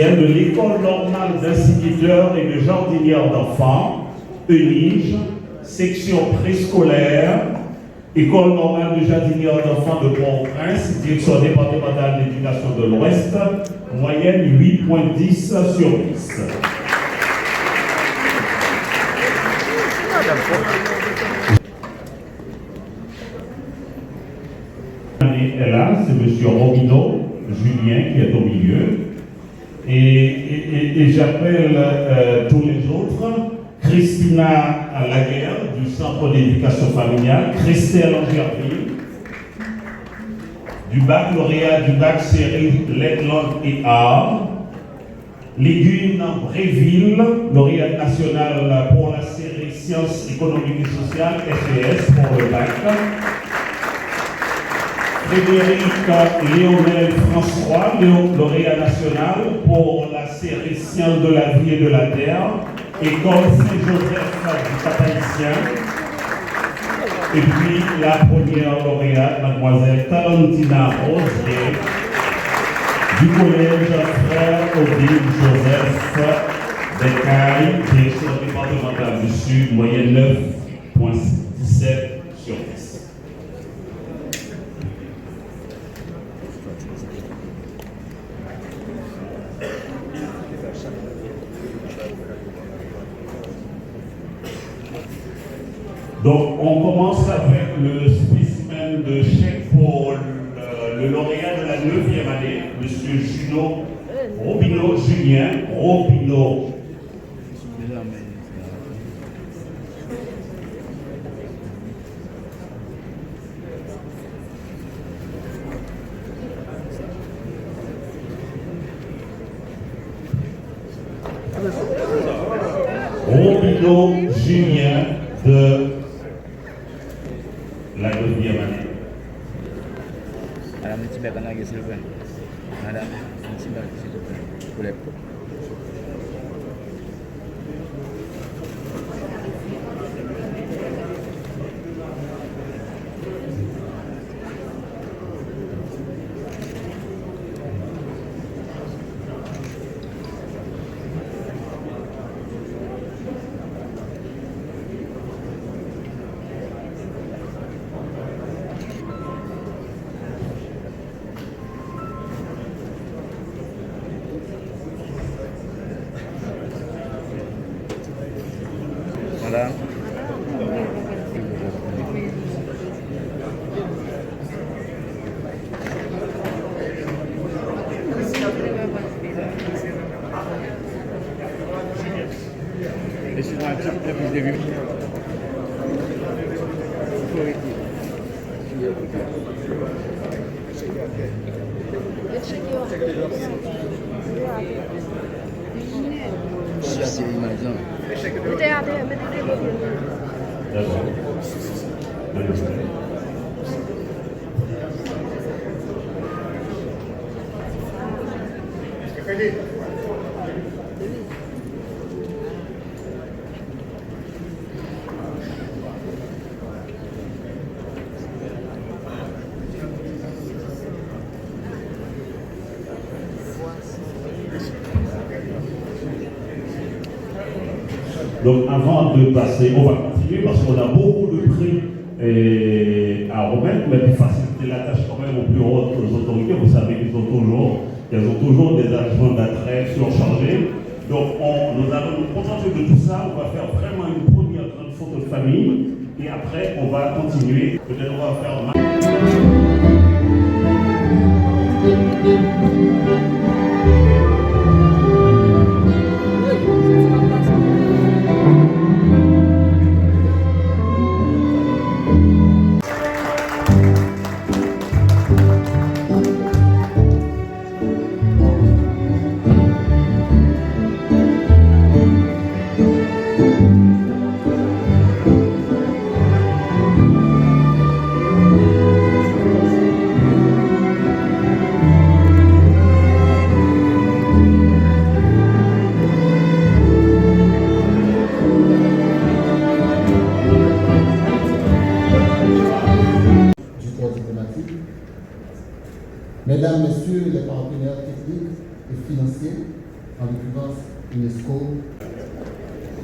vient de l'École normale d'instituteurs et de jardinières d'enfants, ENIGE, section préscolaire, École normale de jardinières d'enfants de Port-au-Prince, direction départementale d'éducation de l'Ouest, moyenne 8,10 sur 10. Et là, c'est M. Robineau, Julien, qui est au milieu. Et j'appelle tous les autres. Christina Laguerre, du Centre d'éducation familiale. Christelle Angerville, du baccalauréat du bac série Lettres, langues et arts. Légune Bréville, lauréate nationale pour la série Sciences économiques et sociales, FES pour le bac. Frédéric Léonel François, lauréat national pour la série Sciences de la vie et de la terre, École Saint-Joseph du Cap-Haïtien. Et puis la première lauréate, mademoiselle Talentina Rosier, du collège Frère Odile Joseph Descailles, direction départementale du Sud, moyenne 9,17 sur 10. Donc, on commence avec le spécimen de chèque pour le lauréat de la 9e année, M. Juno Robineau, Julien Robineau. Robineau, Julien de la 9e année. Madame, un petit bec en anglais, s'il vous plaît. Madame, un petit bec, s'il vous plaît. Pour les... Madame. Laissez-moi un petit peu plus de début. Donc avant de passer, on va continuer parce qu'on a beaucoup de prix à remettre, mais pour faciliter la tâche quand même aux plus hautes autorités, vous savez qu'elles ont toujours des agents d'attrait surchargés. Donc nous allons nous concentrer de tout ça, on va faire vraiment une première grande photo de famille et après on va continuer. Peut-être on va faire... Mesdames, Messieurs les partenaires techniques et financiers, en l'occurrence UNESCO.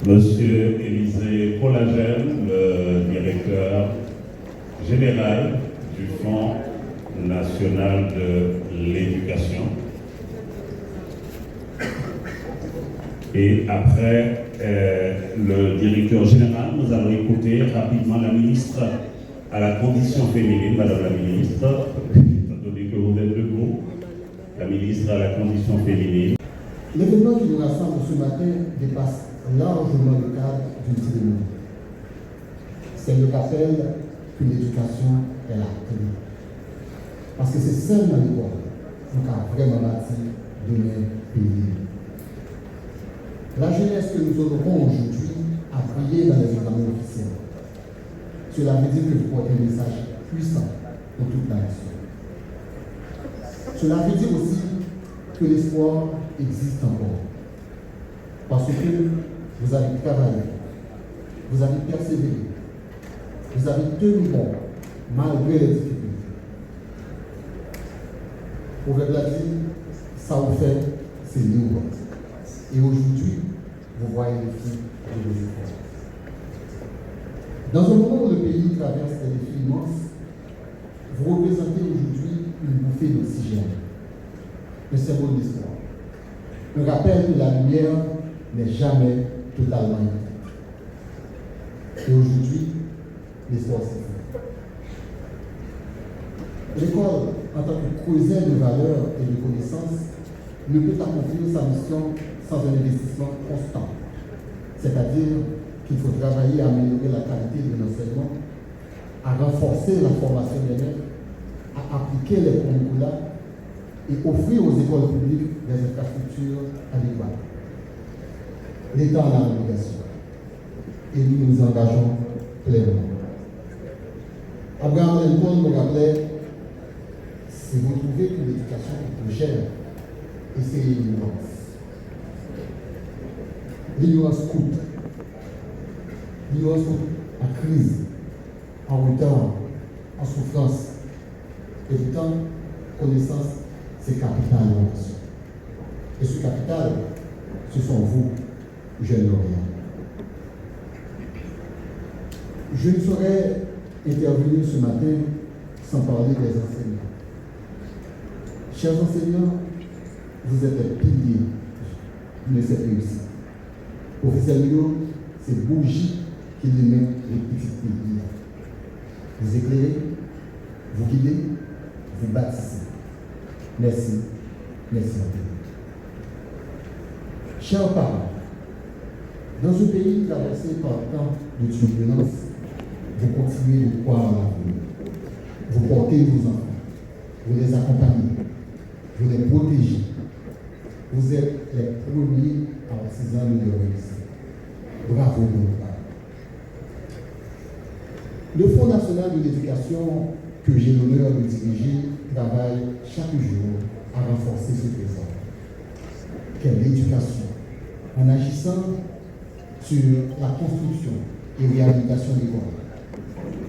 Monsieur Élisée Polagène, le directeur général du Fonds national de l'éducation. Et après le directeur général, nous allons écouter rapidement la ministre à la condition féminine, Madame la ministre, étant donné que vous êtes debout, la ministre à la condition féminine. L'événement qui nous rassemble ce matin dépasse largement le cadre d'une cérémonie. C'est le rappel que l'éducation est la clé. Parce que c'est seulement l'école qu'on a vraiment bâti demain pays. La jeunesse que nous honorons aujourd'hui a brillé dans les examens officiels. Cela veut dire que vous portez un message puissant pour toute la nation. Cela veut dire aussi que l'espoir existe encore. Parce que vous avez travaillé, vous avez persévéré, vous avez tenu bon malgré les difficultés. Proverbe l'a dit, ça vous fait, c'est libre. Et aujourd'hui, vous voyez les fruits de vos efforts. Dans un moment où le pays traverse des défis immenses, vous représentez aujourd'hui une bouffée d'oxygène, un symbole d'espoir. Un rappel que la lumière n'est jamais totalement éteinte. Et aujourd'hui, l'espoir s'est fait. L'école, en tant que creuset de valeurs et de connaissances, ne peut accomplir sa mission sans un investissement constant. C'est-à-dire qu'il faut travailler à améliorer la qualité de l'enseignement, à renforcer la formation des maîtres, à appliquer les curricula et offrir aux écoles publiques des infrastructures adéquates. L'État en a l'obligation et nous nous engageons pleinement. Abraham Lincoln me rappelait, si vous trouvez que l'éducation est trop chère, essayez l'ignorance. L'ignorance coûte. L'ignorance coûte en crise, en retard, en souffrance. Et pourtant, connaissance, c'est capital de la nation. Et ce capital, ce sont vous, jeunes lauréats. Je ne saurais intervenir ce matin sans parler des enseignants. Chers enseignants, vous êtes les piliers de cette réussite. Professeur Lio, c'est bougie qui émet les petites pays. Vous éclairez, vous guidez, vous bâtissez. Merci, merci à vous. Chers parents, dans ce pays traversé par tant de turbulences, vous continuez de croire en l'avenir. Vous portez vos enfants, vous les accompagnez, vous les protégez. Vous êtes les premiers artisans de leur réussite. Bravo de nos parents. Le Fonds national de l'éducation que j'ai l'honneur de diriger travaille chaque jour à renforcer ce trésor. Quelle éducation, en agissant sur la construction et réhabilitation des écoles,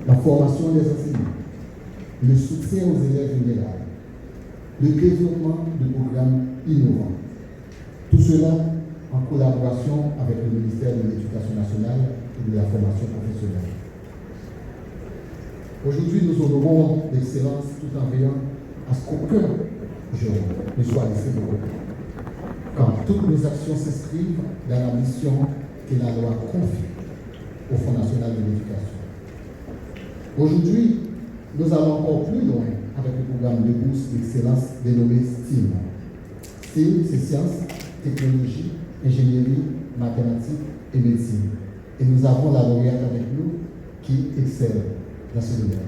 la formation des enseignants, le soutien aux élèves vulnérables, le développement de programmes innovants. Tout cela en collaboration avec le ministère de l'Éducation nationale et de la formation professionnelle. Aujourd'hui, nous honorons l'excellence tout en veillant à ce qu'aucun jeune ne soit laissé de côté. Quand toutes nos actions s'inscrivent dans la mission que la loi confie au Fonds national de l'éducation. Aujourd'hui, nous allons encore plus loin avec le programme de bourse d'excellence dénommé STEAM. STEAM, c'est sciences, technologie, ingénierie, mathématiques et médecine. Et nous avons la lauréate avec nous qui excelle dans ce domaine.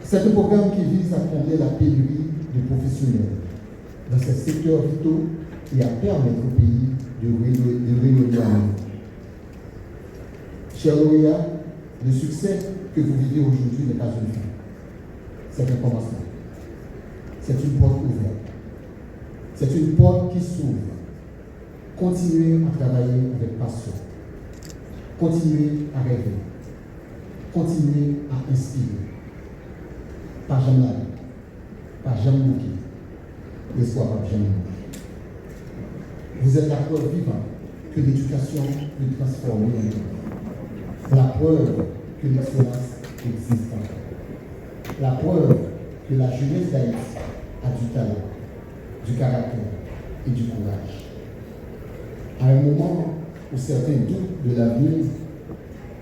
C'est un programme qui vise à combler la pénurie de professionnels dans ces secteurs vitaux et à permettre au pays de rayonner à nouveau. Chers lauréats, le succès que vous vivez aujourd'hui n'est pas une fin. C'est un commencement. C'est une porte ouverte. C'est une porte qui s'ouvre. Continuez à travailler avec passion. Continuez à rêver. Continuez à inspirer. Pas jamais la vie. Pas jamais bouquet. L'espoir pas jamais mourir. Vous êtes la preuve vivante que l'éducation peut transformer un monde. La preuve que l'excellence existe encore. La preuve que la jeunesse d'Haïti a du talent, du caractère et du courage. À un moment où certains doutent de l'avenir,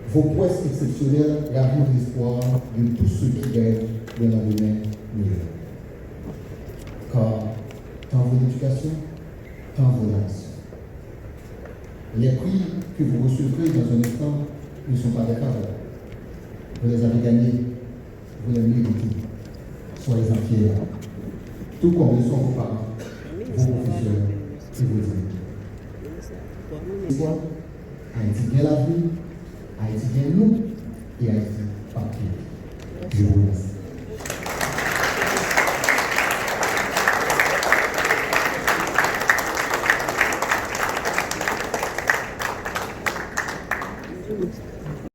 vos prouesses exceptionnelles ravivent l'espoir de tous ceux qui rêvent d'un lendemain meilleur. Car tant vos éducations, tant vos lances. Les prix que vous recevrez dans un instant ne sont pas des faveurs. Vous les avez gagnés, vous les méritez. Soyez-en fiers, tout comme le sont vos parents, vos professeurs et vos amis. Haïti gagne l'avenir, Haïti gagne nous et Haïti par qui. Je vous remercie.